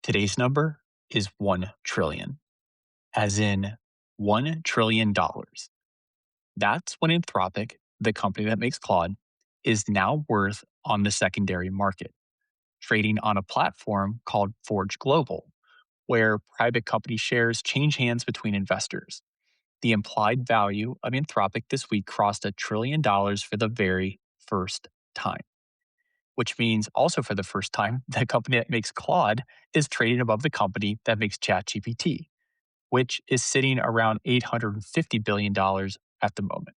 Today's number is 1 trillion, as in $1 trillion. That's what Anthropic, the company that makes Claude, is now worth on the secondary market, trading on a platform called Forge Global, where private company shares change hands between investors. The implied value of Anthropic this week crossed $1 trillion for the very first time, which means also for the first time, the company that makes Claude is trading above the company that makes ChatGPT, which is sitting around $850 billion at the moment.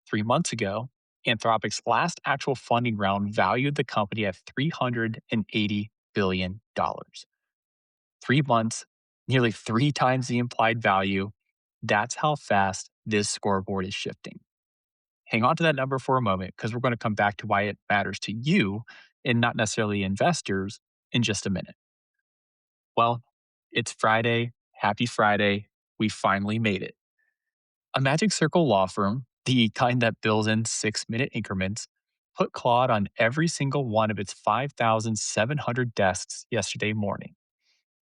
3 months ago, Anthropic's last actual funding round valued the company at $380 billion. 3 months, nearly three times the implied value. That's how fast this scoreboard is shifting. Hang on to that number for a moment because we're going to come back to why it matters to you and not necessarily investors in just a minute. Well, it's Friday. Happy Friday. We finally made it. A Magic Circle law firm, the kind that bills in 6-minute increments, put Claude on every single one of its 5,700 desks yesterday morning.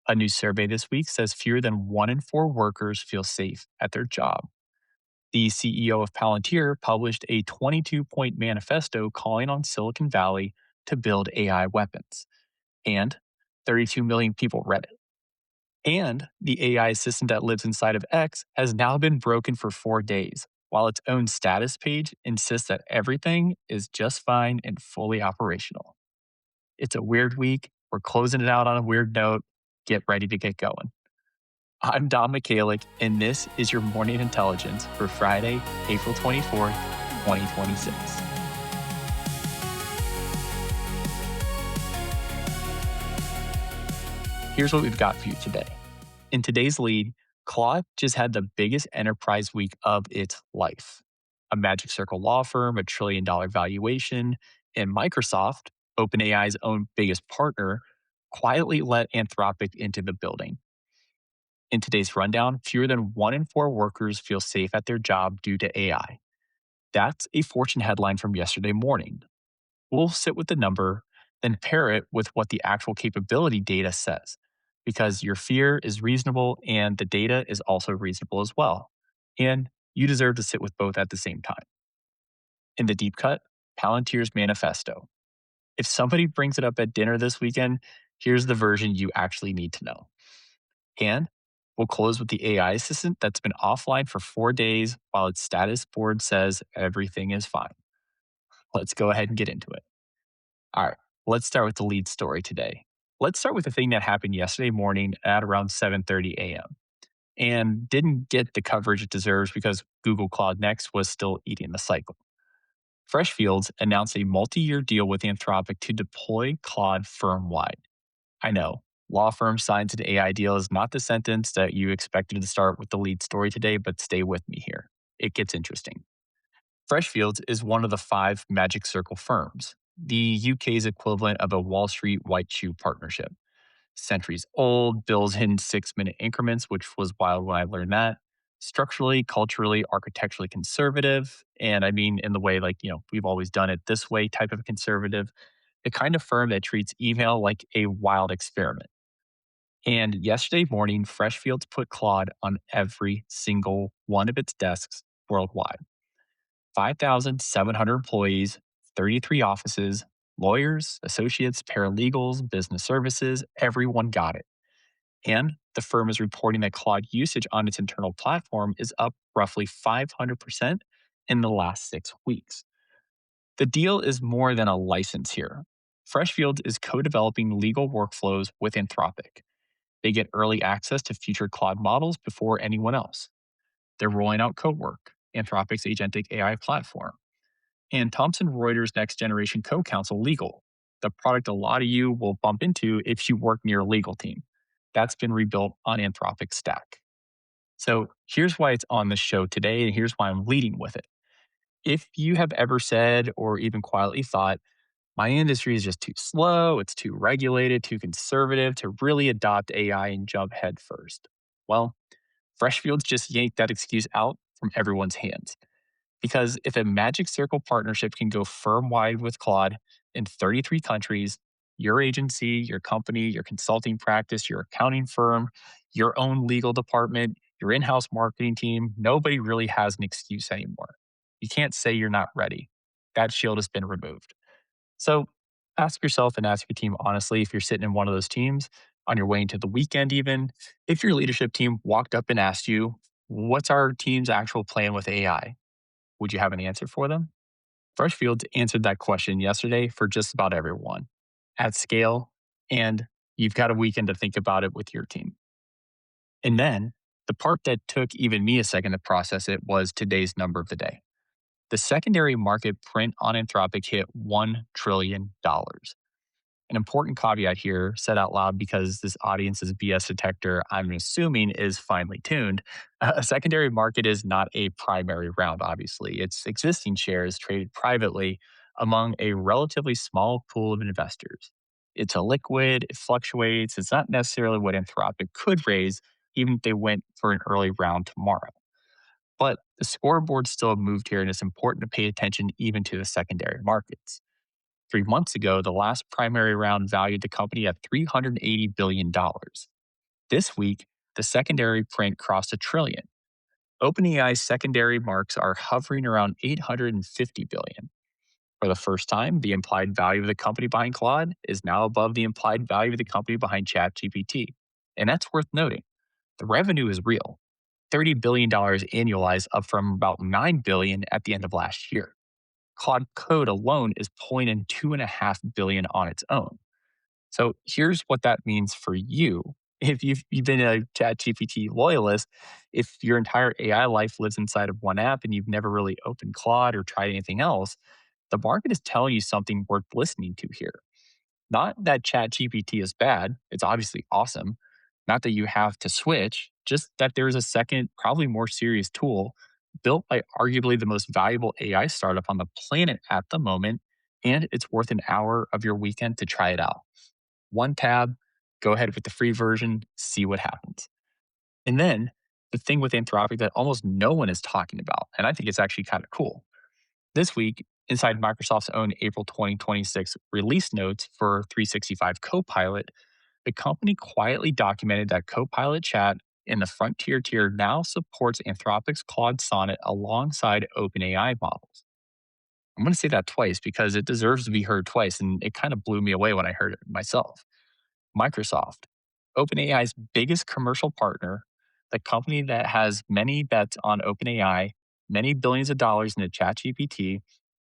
A new survey this week says fewer than 1 in 4 workers feel safe at their job. The CEO of Palantir published a 22-point manifesto calling on Silicon Valley to build AI weapons. And 32 million people read it. And the AI assistant that lives inside of X has now been broken for 4 days, while its own status page insists that everything is just fine and fully operational. It's a weird week. We're closing it out on a weird note. Get ready to get going. I'm Don Michalik, and this is your Morning Intelligence for Friday, April 24th, 2026. Here's what we've got for you today. In today's lead, Claude just had the biggest enterprise week of its life. A Magic Circle law firm, a $1 trillion valuation, and Microsoft, OpenAI's own biggest partner, quietly let Anthropic into the building. In today's rundown, fewer than 1 in 4 workers feel safe at their job due to AI. That's a Fortune headline from yesterday morning. We'll sit with the number, then pair it with what the actual capability data says, because your fear is reasonable and the data is also reasonable as well. And you deserve to sit with both at the same time. In the deep cut, Palantir's manifesto. If somebody brings it up at dinner this weekend, here's the version you actually need to know. And we'll close with the AI assistant that's been offline for 4 days while its status board says everything is fine. Let's go ahead and get into it. All right, let's start with the lead story today. Let's start with the thing that happened yesterday morning at around 7:30 a.m. and didn't get the coverage it deserves because Google Cloud Next was still eating the cycle. Freshfields announced a multi-year deal with Anthropic to deploy Claude firm-wide. I know, law firm signs an AI deal is not the sentence that you expected to start with the lead story today, but stay with me here. It gets interesting. Freshfields is one of the 5 Magic Circle firms, the UK's equivalent of a Wall Street white shoe partnership. Centuries old, bills in 6-minute increments, which was wild when I learned that. Structurally, culturally, architecturally conservative. And I mean, in the way, we've always done it this way type of conservative. The kind of firm that treats email like a wild experiment. And yesterday morning, Freshfields put Claude on every single one of its desks worldwide. 5,700 employees, 33 offices, lawyers, associates, paralegals, business services, everyone got it. And the firm is reporting that Claude usage on its internal platform is up roughly 500% in the last 6 weeks. The deal is more than a license here. Freshfields is co-developing legal workflows with Anthropic. They get early access to future Claude models before anyone else. They're rolling out Codework, Anthropic's agentic AI platform, and Thomson Reuters' next generation co-counsel Legal, the product a lot of you will bump into if you work near a legal team. That's been rebuilt on Anthropic's stack. So here's why it's on the show today, and here's why I'm leading with it. If you have ever said or even quietly thought, my industry is just too slow, it's too regulated, too conservative to really adopt AI and jump head first. Well, Freshfields just yanked that excuse out from everyone's hands. Because if a Magic Circle partnership can go firm wide with Claude in 33 countries, your agency, your company, your consulting practice, your accounting firm, your own legal department, your in house marketing team, nobody really has an excuse anymore. You can't say you're not ready. That shield has been removed. So ask yourself and ask your team honestly if you're sitting in one of those teams on your way into the weekend, even if your leadership team walked up and asked you, what's our team's actual plan with AI? Would you have an answer for them? Freshfields answered that question yesterday for just about everyone at scale, and you've got a weekend to think about it with your team. And then the part that took even me a second to process it was today's number of the day. The secondary market print on Anthropic hit $1 trillion. An important caveat here, said out loud because this audience's BS detector, I'm assuming, is finely tuned. A secondary market is not a primary round, obviously. It's existing shares traded privately among a relatively small pool of investors. It's illiquid, it fluctuates. It's not necessarily what Anthropic could raise, even if they went for an early round tomorrow. But the scoreboard still moved here, and it's important to pay attention even to the secondary markets. 3 months ago, the last primary round valued the company at $380 billion. This week, the secondary print crossed a trillion. OpenAI's secondary marks are hovering around $850 billion. For the first time, the implied value of the company behind Claude is now above the implied value of the company behind ChatGPT. And that's worth noting. The revenue is real. $30 billion annualized, up from about $9 billion at the end of last year. Claude Code alone is pulling in $2.5 billion on its own. So here's what that means for you. If you've been a ChatGPT loyalist, if your entire AI life lives inside of one app and you've never really opened Claude or tried anything else, the market is telling you something worth listening to here. Not that ChatGPT is bad, it's obviously awesome. Not that you have to switch, just that there is a second, probably more serious tool built by arguably the most valuable AI startup on the planet at the moment, and it's worth an hour of your weekend to try it out. One tab, go ahead with the free version, see what happens. And then the thing with Anthropic that almost no one is talking about, and I think it's actually kind of cool. This week, inside Microsoft's own April 2026 release notes for 365 Copilot, the company quietly documented that Copilot Chat in the Frontier tier now supports Anthropic's Claude Sonnet alongside OpenAI models. I'm going to say that twice because it deserves to be heard twice, and it kind of blew me away when I heard it myself. Microsoft, OpenAI's biggest commercial partner, the company that has many bets on OpenAI, many billions of dollars into ChatGPT,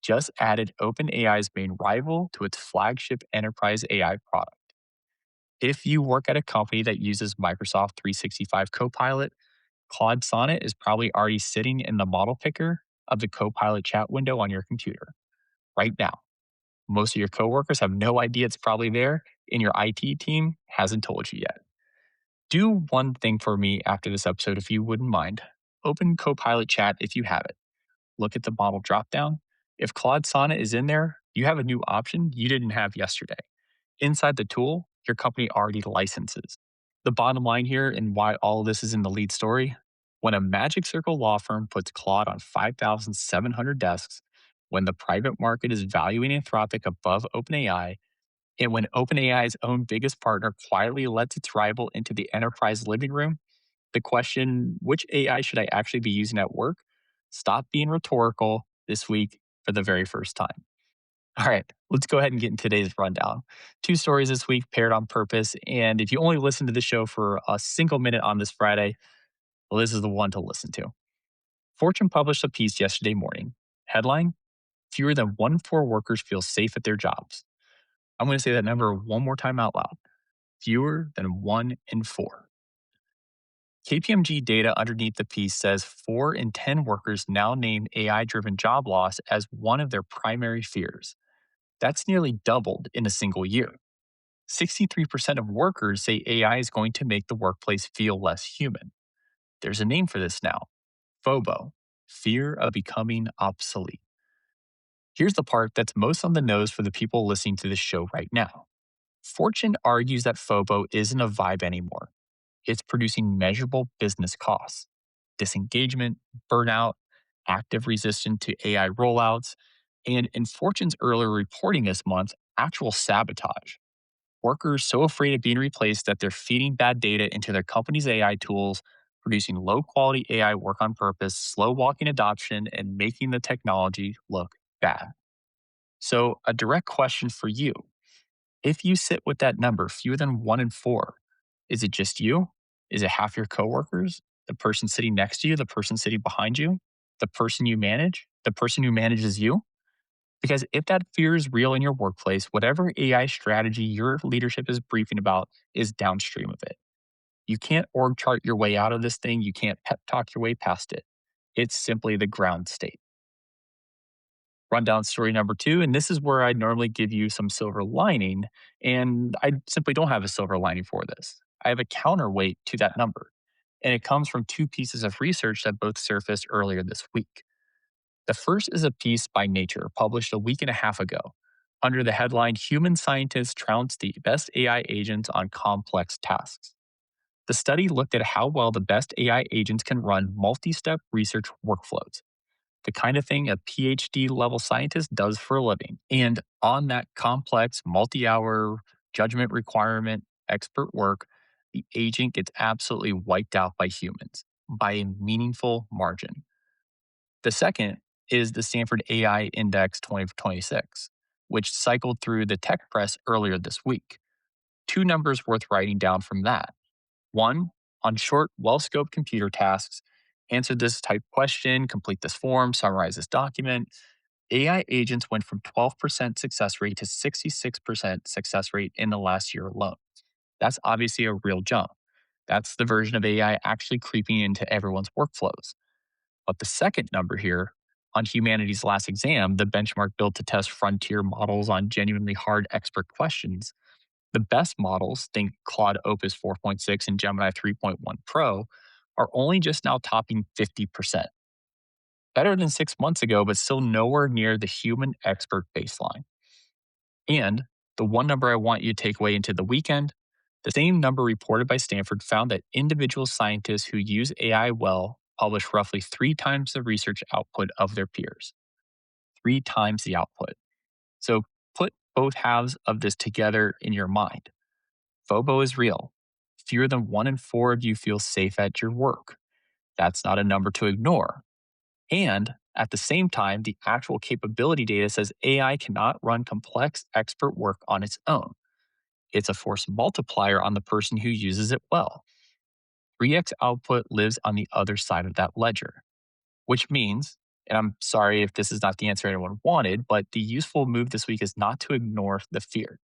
just added OpenAI's main rival to its flagship enterprise AI product. If you work at a company that uses Microsoft 365 Copilot, Claude Sonnet is probably already sitting in the model picker of the Copilot chat window on your computer right now. Most of your coworkers have no idea it's probably there, and your IT team hasn't told you yet. Do one thing for me after this episode, if you wouldn't mind. Open Copilot chat if you have it. Look at the model dropdown. If Claude Sonnet is in there, you have a new option you didn't have yesterday. Inside the tool, your company already licenses. The bottom line here and why all of this is in the lead story, when a Magic Circle law firm puts Claude on 5,700 desks, when the private market is valuing Anthropic above OpenAI, and when OpenAI's own biggest partner quietly lets its rival into the enterprise living room, the question, which AI should I actually be using at work, stop being rhetorical this week for the very first time. All right, let's go ahead and get in today's rundown. Two stories this week paired on purpose. And if you only listen to the show for a single minute on this Friday, well, this is the one to listen to. Fortune published a piece yesterday morning. Headline: Fewer than 1 in 4 workers feel safe at their jobs. I'm going to say that number one more time out loud. Fewer than 1 in 4. KPMG data underneath the piece says 4 in 10 workers now name AI driven job loss as one of their primary fears. That's nearly doubled in a single year. 63% of workers say AI is going to make the workplace feel less human. There's a name for this now: FOBO, fear of becoming obsolete. Here's the part that's most on the nose for the people listening to this show right now. Fortune argues that FOBO isn't a vibe anymore. It's producing measurable business costs: disengagement, burnout, active resistance to AI rollouts, and in Fortune's earlier reporting this month, actual sabotage. Workers so afraid of being replaced that they're feeding bad data into their company's AI tools, producing low quality AI work on purpose, slow walking adoption, and making the technology look bad. So, a direct question for you: if you sit with that number, fewer than 1 in 4, is it just you? Is it half your coworkers? The person sitting next to you? The person sitting behind you? The person you manage? The person who manages you? Because if that fear is real in your workplace, whatever AI strategy your leadership is briefing about is downstream of it. You can't org chart your way out of this thing. You can't pep talk your way past it. It's simply the ground state. Rundown story number two, and this is where I normally give you some silver lining, and I simply don't have a silver lining for this. I have a counterweight to that number, and it comes from two pieces of research that both surfaced earlier this week. The first is a piece by Nature published a week and a half ago under the headline Human Scientists Trounce the Best AI Agents on Complex Tasks. The study looked at how well the best AI agents can run multi step research workflows, the kind of thing a PhD level scientist does for a living. And on that complex, multi hour, judgment requirement, expert work, the agent gets absolutely wiped out by humans by a meaningful margin. The second is the Stanford AI Index 2026, which cycled through the tech press earlier this week. Two numbers worth writing down from that. One, on short, well scoped computer tasks, answer this type question, complete this form, summarize this document. AI agents went from 12% success rate to 66% success rate in the last year alone. That's obviously a real jump. That's the version of AI actually creeping into everyone's workflows. But the second number here, on humanity's last exam, the benchmark built to test frontier models on genuinely hard expert questions, the best models, think Claude Opus 4.6 and Gemini 3.1 Pro, are only just now topping 50%. Better than 6 months ago, but still nowhere near the human expert baseline. And the one number I want you to take away into the weekend, the same number reported by Stanford found that individual scientists who use AI well publish roughly 3 times the research output of their peers. 3 times the output. So put both halves of this together in your mind. FOBO is real. Fewer than 1 in 4 of you feel safe at your work. That's not a number to ignore. And at the same time, the actual capability data says AI cannot run complex expert work on its own. It's a force multiplier on the person who uses it well. 3x output lives on the other side of that ledger, which means, and I'm sorry if this is not the answer anyone wanted, but the useful move this week is not to ignore the fear.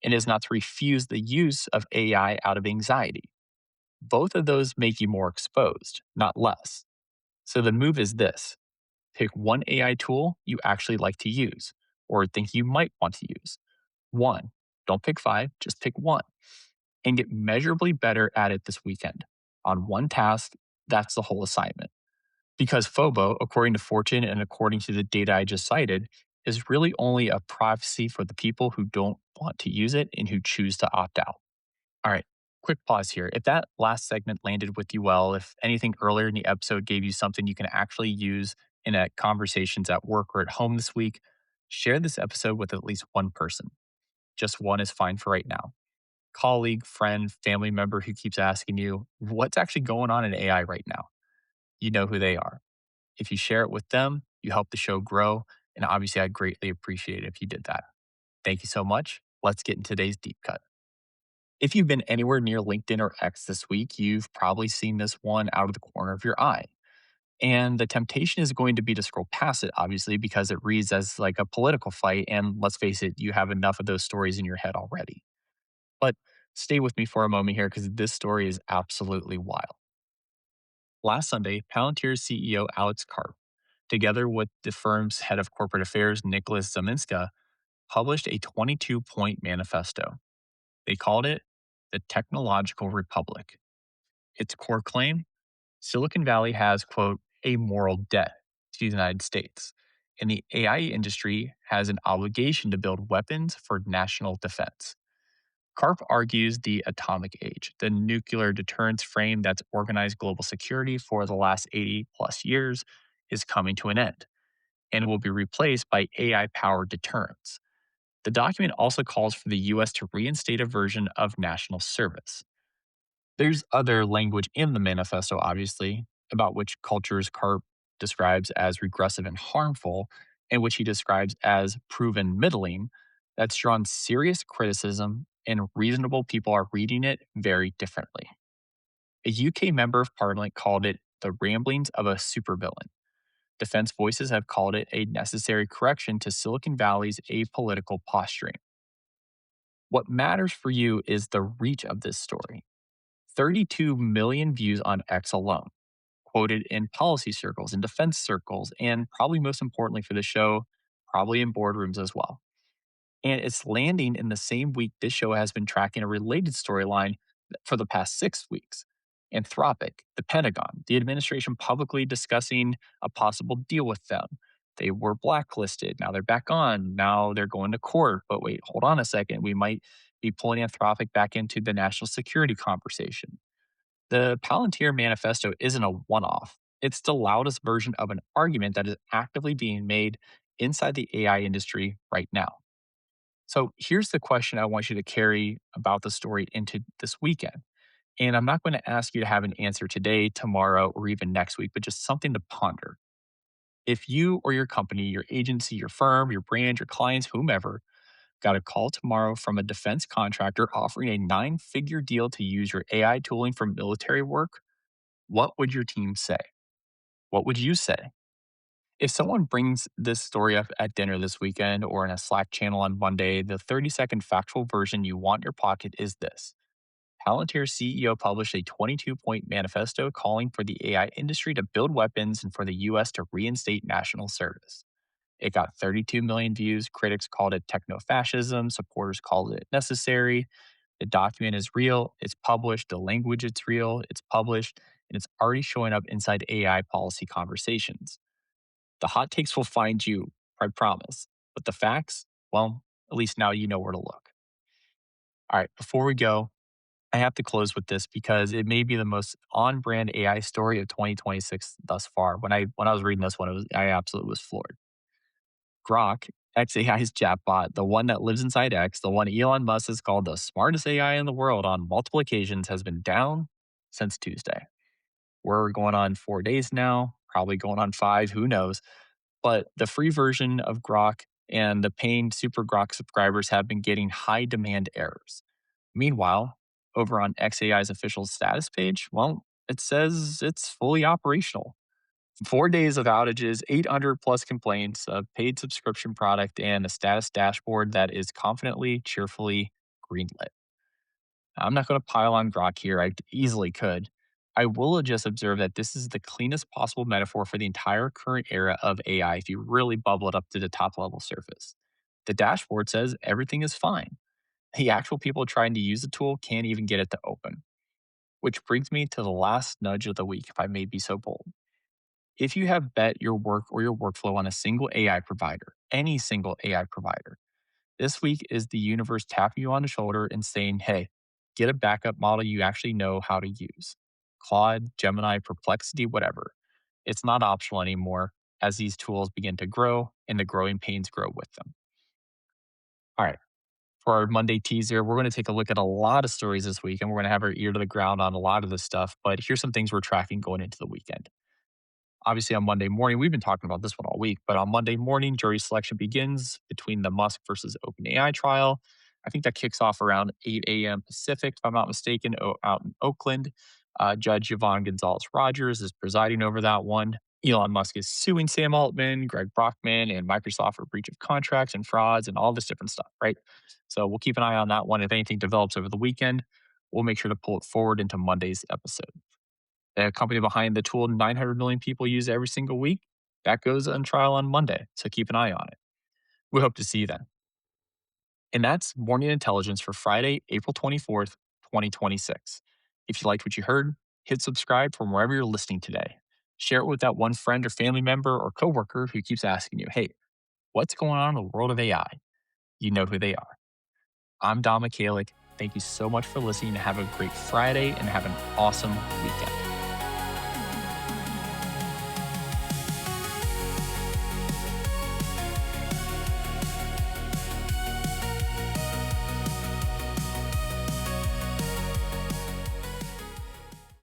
It is not to refuse the use of AI out of anxiety. Both of those make you more exposed, not less. So the move is this: pick one AI tool you actually like to use or think you might want to use. One. Don't pick five, just pick one and get measurably better at it this weekend. On one task, that's the whole assignment. Because FOBO, according to Fortune and according to the data I just cited, is really only a prophecy for the people who don't want to use it and who choose to opt out. All right, quick pause here. If that last segment landed with you well, if anything earlier in the episode gave you something you can actually use in conversations at work or at home this week, share this episode with at least one person. Just one is fine for right now. Colleague, friend, family member who keeps asking you, what's actually going on in AI right now? You know who they are. If you share it with them, you help the show grow. And obviously, I'd greatly appreciate it if you did that. Thank you so much. Let's get in today's deep cut. If you've been anywhere near LinkedIn or X this week, you've probably seen this one out of the corner of your eye. And the temptation is going to be to scroll past it, obviously, because it reads as like a political fight. And let's face it, you have enough of those stories in your head already. But stay with me for a moment here because this story is absolutely wild. Last Sunday, Palantir's CEO Alex Karp, together with the firm's head of corporate affairs, Nicholas Zaminska, published a 22-point manifesto. They called it the Technological Republic. Its core claim: Silicon Valley has, quote, a moral debt to the United States, and the AI industry has an obligation to build weapons for national defense. Karp argues the atomic age, the nuclear deterrence frame that's organized global security for the last 80 plus years, is coming to an end and will be replaced by AI powered deterrence. The document also calls for the US to reinstate a version of national service. There's other language in the manifesto, obviously, about which cultures Karp describes as regressive and harmful, and which he describes as proven middling, that's drawn serious criticism, and reasonable people are reading it very differently. A UK member of parliament called it the ramblings of a supervillain. Defense voices have called it a necessary correction to Silicon Valley's apolitical posturing. What matters for you is the reach of this story. 32 million views on X alone, quoted in policy circles, in defense circles, and probably most importantly for the show, probably in boardrooms as well. And it's landing in the same week this show has been tracking a related storyline for the past 6 weeks. Anthropic, the Pentagon, the administration publicly discussing a possible deal with them. They were blacklisted. Now they're back on. Now they're going to court. But wait, hold on a second. We might be pulling Anthropic back into the national security conversation. The Palantir manifesto isn't a one off, it's the loudest version of an argument that is actively being made inside the AI industry right now. So here's the question I want you to carry about the story into this weekend. And I'm not going to ask you to have an answer today, tomorrow, or even next week, but just something to ponder. If you or your company, your agency, your firm, your brand, your clients, whomever, got a call tomorrow from a defense contractor offering a 9-figure deal to use your AI tooling for military work, what would your team say? What would you say? If someone brings this story up at dinner this weekend or in a Slack channel on Monday, the 30-second factual version you want in your pocket is this. Palantir's CEO published a 22-point manifesto calling for the AI industry to build weapons and for the US to reinstate national service. It got 32 million views. Critics called it techno fascism. Supporters called it necessary. The document is real. It's published. The language it's real. It's published. And it's already showing up inside AI policy conversations. The hot takes will find you, I promise. But the facts, well, at least now you know where to look. All right, before we go, I have to close with this because it may be the most on-brand AI story of 2026 thus far. When I was reading this one, I absolutely was floored. Grok, xAI's chatbot, the one that lives inside X, the one Elon Musk has called the smartest AI in the world on multiple occasions, has been down since Tuesday. We're going on 4 days now, probably going on five, who knows. But the free version of Grok and the paying Super Grok subscribers have been getting high demand errors. Meanwhile, over on xAI's official status page, well, it says it's fully operational. 4 days of outages, 800 plus complaints, a paid subscription product, and a status dashboard that is confidently, cheerfully greenlit. I'm not going to pile on Grok here. I easily could. I will just observe that this is the cleanest possible metaphor for the entire current era of AI if you really bubble it up to the top level surface. The dashboard says everything is fine. The actual people trying to use the tool can't even get it to open. Which brings me to the last nudge of the week, if I may be so bold. If you have bet your work or your workflow on a single AI provider, any single AI provider, this week is the universe tapping you on the shoulder and saying, hey, get a backup model you actually know how to use. Claude, Gemini, Perplexity, whatever. It's not optional anymore as these tools begin to grow and the growing pains grow with them. All right. For our Monday teaser, we're going to take a look at a lot of stories this week and we're going to have our ear to the ground on a lot of this stuff. But here's some things we're tracking going into the weekend. Obviously, on Monday morning, we've been talking about this one all week, but on Monday morning, jury selection begins between the Musk versus OpenAI trial. I think that kicks off around 8 a.m. Pacific, if I'm not mistaken, out in Oakland. Judge Yvonne Gonzalez Rogers is presiding over that one. Elon Musk is suing Sam Altman, Greg Brockman, and Microsoft for breach of contracts and frauds and all this different stuff, right? So we'll keep an eye on that one. If anything develops over the weekend, we'll make sure to pull it forward into Monday's episode. The company behind the tool 900 million people use every single week, that goes on trial on Monday. So keep an eye on it. We hope to see you then. And that's Morning Intelligence for Friday, April 24th, 2026. If you liked what you heard, hit subscribe from wherever you're listening today. Share it with that one friend or family member or coworker who keeps asking you, hey, what's going on in the world of AI? You know who they are. I'm Dom Michalik. Thank you so much for listening. Have a great Friday and have an awesome weekend.